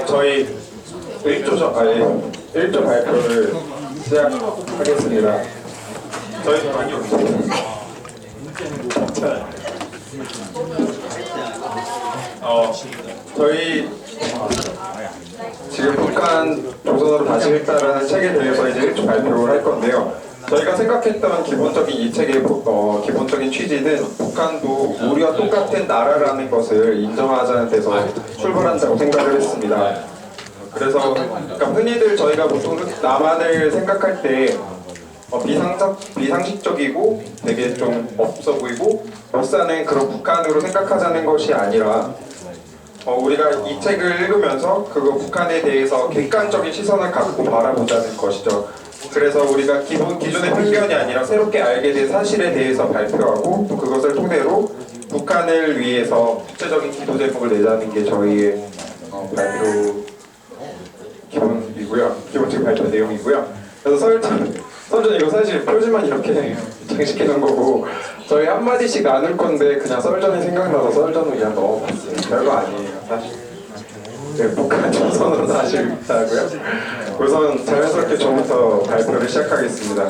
저희 1조 발표를 시작하겠습니다. 저희 많이 저희 지금 북한 조선으로 다시 읽다라는 책에 대해서 이제 1조 발표를 할 건데요. 저희가 생각했던 기본적인 이 책의 기본적인 취지는 북한도 우리와 똑같은 나라라는 것을 인정하자는 데서 출발한다고 생각을 했습니다. 그래서 그러니까 흔히들 저희가 보통 남한을 생각할 때 비상식적이고 되게 좀 없어 보이고 못 사는 그런 북한으로 생각하자는 것이 아니라 우리가 이 책을 읽으면서 그거 북한에 대해서 객관적인 시선을 갖고 바라보자는 것이죠. 그래서 우리가 기존의 편견이 아니라 새롭게 알게 된 사실에 대해서 발표하고 또 그것을 토대로 북한을 위해서 구체적인 기도 제목을 내자는 게 저희의 발표 기본적인 발표 내용이고요. 그래서 설전 이거 사실 표지만 이렇게 장식해 놓은 거고 저희 한마디씩 나눌 건데 그냥 썰전이 생각나서 썰전으로 그냥 넣어봤어요. 별거 아니에요 사실. 네, 북한 조선으로 다시 읽자고요. 우선 자연스럽게 저부터 발표를 시작하겠습니다.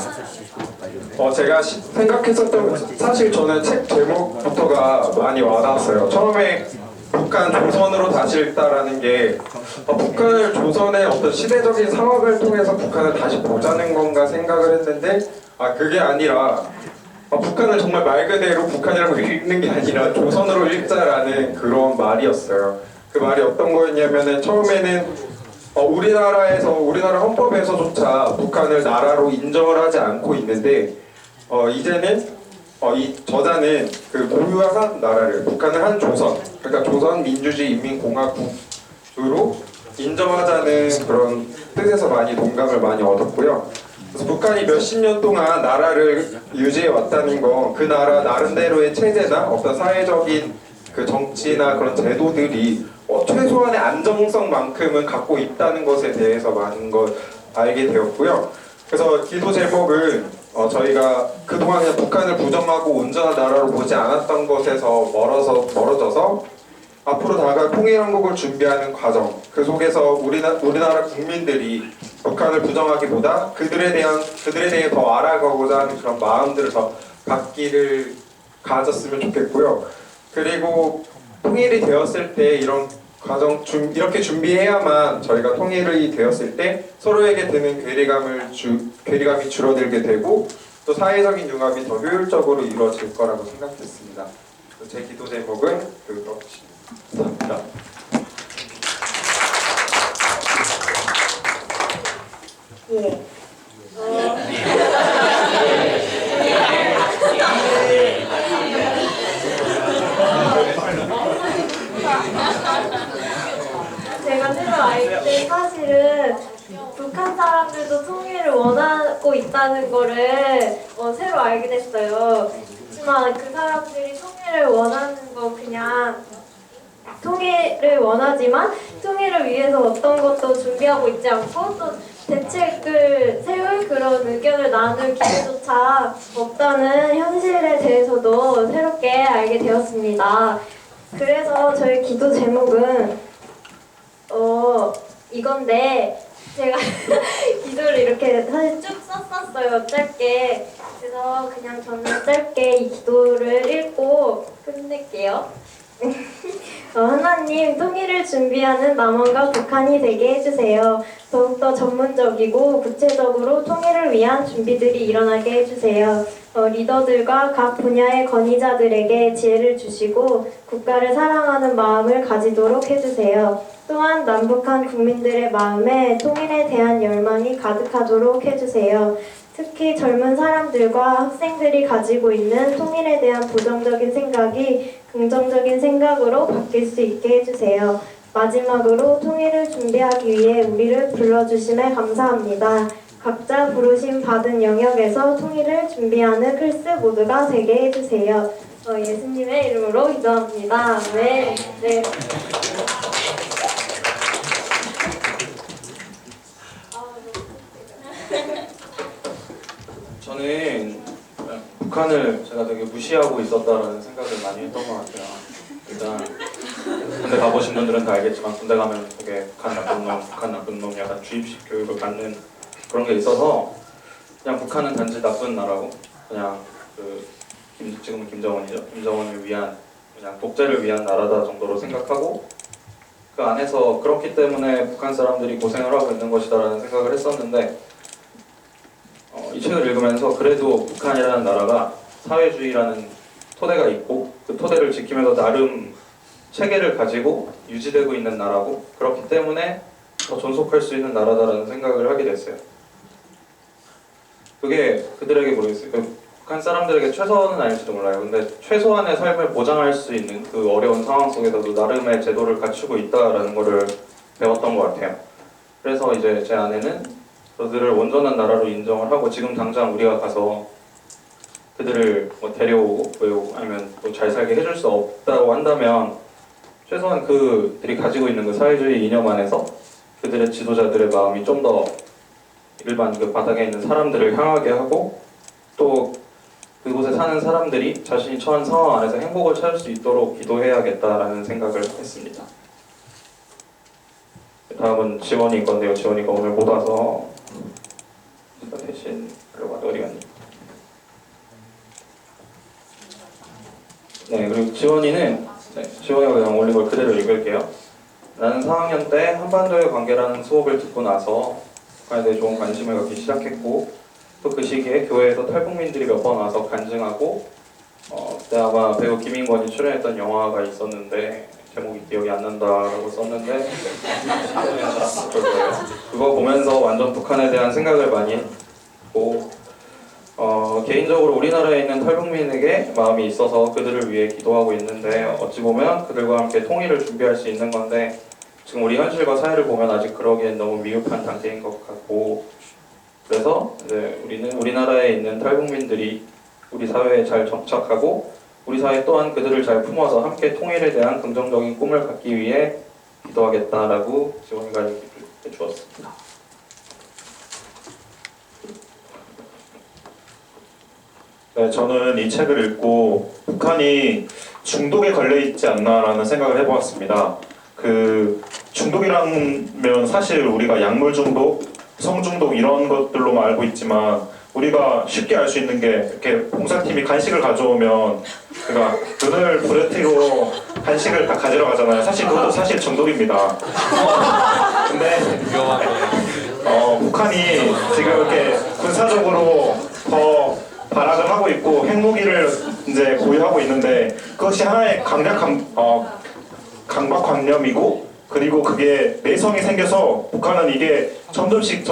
제가 생각했었던 사실 저는 책 제목부터가 많이 와닿았어요. 처음에 북한 조선으로 다시 읽다라는 게 북한을 조선의 어떤 시대적인 상황을 통해서 북한을 다시 보자는 건가 생각을 했는데 그게 아니라 북한을 정말 말 그대로 북한이라고 읽는 게 아니라 조선으로 읽자라는 그런 말이었어요. 그 말이 어떤 거였냐면은 처음에는 우리나라 헌법에서조차 북한을 나라로 인정을 하지 않고 있는데 이제는 이 저자는 그 고유한 나라를 북한을 한 조선, 그러니까 조선민주주의인민공화국으로 인정하자는 그런 뜻에서 많이 동감을 많이 얻었고요. 그래서 북한이 몇십 년 동안 나라를 유지해 왔다는 거, 그 나라 나름대로의 체제나 어떤 사회적인 그 정치나 그런 제도들이 최소한의 안정성만큼은 갖고 있다는 것에 대해서 많은 걸 알게 되었고요. 그래서 기도 제목은 저희가 그동안 그냥 북한을 부정하고 온전한 나라로 보지 않았던 것에서 멀어져서 앞으로 다가갈 통일한국을 준비하는 과정, 그 속에서 우리나라 국민들이 북한을 부정하기보다 그들에 대해 더 알아가고자 하는 그런 마음들을 더 가졌으면 좋겠고요. 그리고 통일이 되었을 때 이런 과정 이렇게 준비해야만 저희가 통일이 되었을 때 서로에게 드는 괴리감이 줄어들게 되고 또 사회적인 융합이 더 효율적으로 이루어질 거라고 생각했습니다. 제 기도 제목은 그것입니다. 감사합니다. 예. 제가 새로 알게 사실은 북한 사람들도 통일을 원하고 있다는 거를 새로 알게 됐어요. 하지만 그 사람들이 통일을 원하는 거 그냥 통일을 원하지만 통일을 위해서 어떤 것도 준비하고 있지 않고 또 대책을 세울 그런 의견을 나눌 기회조차 없다는 현실에 대해서도 새롭게 알게 되었습니다. 그래서 저희 기도 제목은 이건데 제가 기도를 이렇게 사실 쭉 썼었어요. 짧게. 그래서 그냥 저는 짧게 이 기도를 읽고 끝낼게요. 하나님, 통일을 준비하는 남한과 북한이 되게 해주세요. 더욱더 전문적이고 구체적으로 통일을 위한 준비들이 일어나게 해주세요. 리더들과 각 분야의 권위자들에게 지혜를 주시고 국가를 사랑하는 마음을 가지도록 해주세요. 또한 남북한 국민들의 마음에 통일에 대한 열망이 가득하도록 해주세요. 특히 젊은 사람들과 학생들이 가지고 있는 통일에 대한 부정적인 생각이 긍정적인 생각으로 바뀔 수 있게 해주세요. 마지막으로 통일을 준비하기 위해 우리를 불러주심에 감사합니다. 각자 부르심 받은 영역에서 통일을 준비하는 클스 모두가 되게 해주세요. 예수님의 이름으로 기도합니다. 네. 저는 북한을 제가 되게 무시하고 있었다라는 생각을 많이 했던 것 같아요. 일단 군대 가보신 분들은 다 알겠지만 군대 가면 되게 북한 나쁜 놈 약간 주입식 교육을 받는 그런 게 있어서 그냥 북한은 단지 나쁜 나라고 그냥 지금은 김정은이죠. 김정은을 위한 그냥 독재를 위한 나라다 정도로 생각하고 그 안에서 그렇기 때문에 북한 사람들이 고생을 하고 있는 것이다라는 생각을 했었는데 이 책을 읽으면서 그래도 북한이라는 나라가 사회주의라는 토대가 있고 그 토대를 지키면서 나름 체계를 가지고 유지되고 있는 나라고 그렇기 때문에 더 존속할 수 있는 나라다라는 생각을 하게 됐어요. 그게 그들에게 모르겠어요. 북한 사람들에게 최선은 아닐지도 몰라요. 근데 최소한의 삶을 보장할 수 있는 그 어려운 상황 속에서도 나름의 제도를 갖추고 있다라는 것을 배웠던 것 같아요. 그래서 이제 제 아내는 그들을 온전한 나라로 인정을 하고 지금 당장 우리가 가서 그들을 뭐 데려오고 외우고 아니면 또 잘 살게 해줄 수 없다고 한다면 최소한 그들이 가지고 있는 그 사회주의 이념 안에서 그들의 지도자들의 마음이 좀 더 일반 그 바닥에 있는 사람들을 향하게 하고 또 그곳에 사는 사람들이 자신이 처한 상황 안에서 행복을 찾을 수 있도록 기도해야겠다라는 생각을 했습니다. 다음은 지원이 건데요. 지원이가 오늘 못 와서 제가 대신 하려고 하는데 어디 갔니? 네, 그리고 지원이가 그냥 올린 걸 그대로 읽을게요. 나는 4학년 때 한반도의 관계라는 수업을 듣고 나서 북한에 대해 좋은 관심을 갖기 시작했고 또 그 시기에 교회에서 탈북민들이 몇 번 와서 간증하고 그때 아마 배우 김인권이 출연했던 영화가 있었는데 제목이 기억이 안 난다라고 썼는데 그거 보면서 완전 북한에 대한 생각을 많이 했고 개인적으로 우리나라에 있는 탈북민에게 마음이 있어서 그들을 위해 기도하고 있는데 어찌 보면 그들과 함께 통일을 준비할 수 있는 건데 지금 우리 현실과 사회를 보면 아직 그러기엔 너무 미흡한 단계인 것 같고 그래서 이제 우리는 우리나라에 있는 탈북민들이 우리 사회에 잘 정착하고 우리 사회 또한 그들을 잘 품어서 함께 통일에 대한 긍정적인 꿈을 갖기 위해 기도하겠다라고 지원이가 얘기를 해주었습니다. 네, 저는 이 책을 읽고 북한이 중독에 걸려 있지 않나라는 생각을 해보았습니다. 그 중독이라면 사실 우리가 약물 중독, 성 중독 이런 것들로만 알고 있지만 우리가 쉽게 알 수 있는 게 이렇게 봉사팀이 간식을 가져오면 그러니까 눈을 부르뜨고 간식을 다 가지러 가잖아요. 사실 그것도 사실 중독입니다. 근데 북한이 지금 이렇게 군사적으로 더 발악을 하고 있고 핵무기를 이제 보유하고 있는데 그것이 하나의 강박관념이고 그리고 그게 내성이 생겨서 북한은 이게 점점씩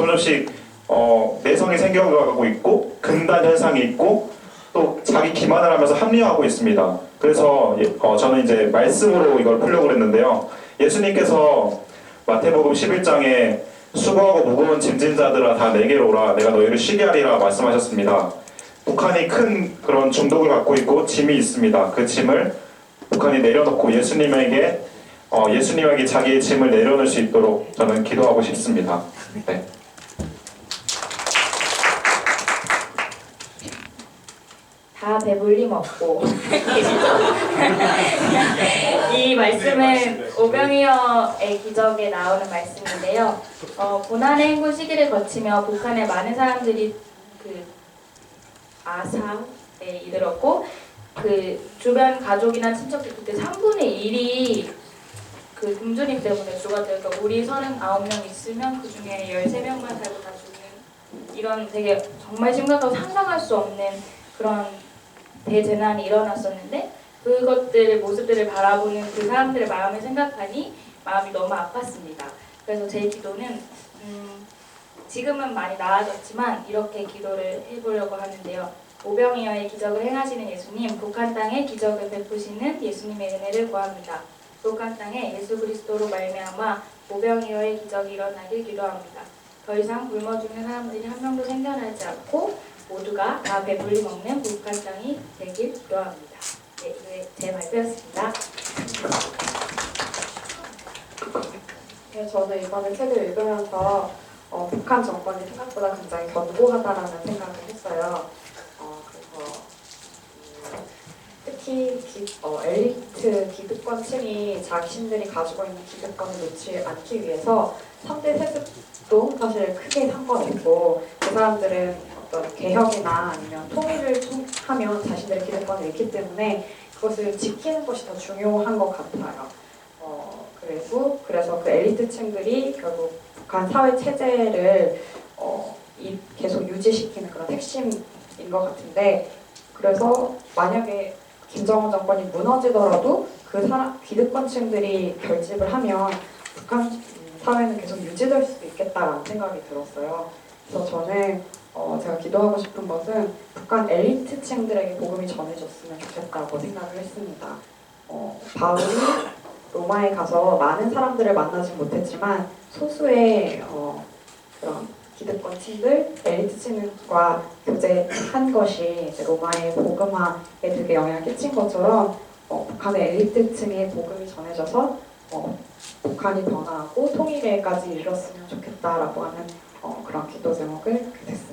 내성이 생겨가고 있고 금단 현상이 있고 또 자기 기만을 하면서 합리화하고 있습니다. 그래서 저는 이제 말씀으로 이걸 풀려고 했는데요. 예수님께서 마태복음 11장에 수고하고 무거운 짐진 자들아 다 내게로 오라 내가 너희를 쉬게 하리라 말씀하셨습니다. 북한이 큰 그런 중독을 갖고 있고 짐이 있습니다. 그 짐을 북한이 내려놓고 예수님에게 자기의 짐을 내려놓을 수 있도록 저는 기도하고 싶습니다. 네. 다 배불리 먹고 이 말씀은 오병이어의 기적에 나오는 말씀인데요. 고난의 행군 시기를 거치며 북한의 많은 사람들이 그 아사에 이르렀고 그 주변 가족이나 친척들 그때 3분의 1이 그 굶주림 때문에 죽었대요. 그러니까 우리 39명 있으면 그 중에 13명만 살고 다 죽는 이런 되게 정말 심각하고 상상할 수 없는 그런 대재난이 일어났었는데 그것들 모습들을 바라보는 그 사람들의 마음을 생각하니 마음이 너무 아팠습니다. 그래서 제 기도는 지금은 많이 나아졌지만 이렇게 기도를 해보려고 하는데요. 오병이어의 기적을 행하시는 예수님, 북한 땅에 기적을 베푸시는 예수님의 은혜를 구합니다. 북한 땅에 예수 그리스도로 말미암아 오병이어의 기적이 일어나길 기도합니다. 더 이상 굶어 죽는 사람들이 한 명도 생겨나지 않고 모두가 다 배불리 먹는 북한 땅이 되길 기도합니다. 네, 이게 제 발표였습니다. 네, 저는 이번에 책을 읽으면서 북한 정권이 생각보다 굉장히 견고하다라는 생각을 했어요. 그래서 특히 엘리트 기득권층이 자신들이 가지고 있는 기득권을 놓지 않기 위해서 3대 세습도 사실 크게 상관없고 그 사람들은 어떤 개혁이나 아니면 통일을 하면 자신들의 기득권을 잃기 때문에 그것을 지키는 것이 더 중요한 것 같아요. 그래서 그 엘리트층들이 결국 북한 사회 체제를 계속 유지시키는 그런 핵심인 것 같은데, 그래서 만약에 김정은 정권이 무너지더라도 그 기득권층들이 결집을 하면 북한 사회는 계속 유지될 수도 있겠다라는 생각이 들었어요. 그래서 저는 제가 기도하고 싶은 것은 북한 엘리트층들에게 복음이 전해졌으면 좋겠다고 생각을 했습니다. 바울이 로마에 가서 많은 사람들을 만나지 못했지만 소수의 그런 기득권층들, 엘리트층과 교제한 것이 이제 로마의 복음화에 되게 영향을 끼친 것처럼 북한의 엘리트층에 복음이 전해져서 북한이 변화하고 통일에까지 이뤘으면 좋겠다라고 하는 그런 기도 제목을 듣게 됐습니다.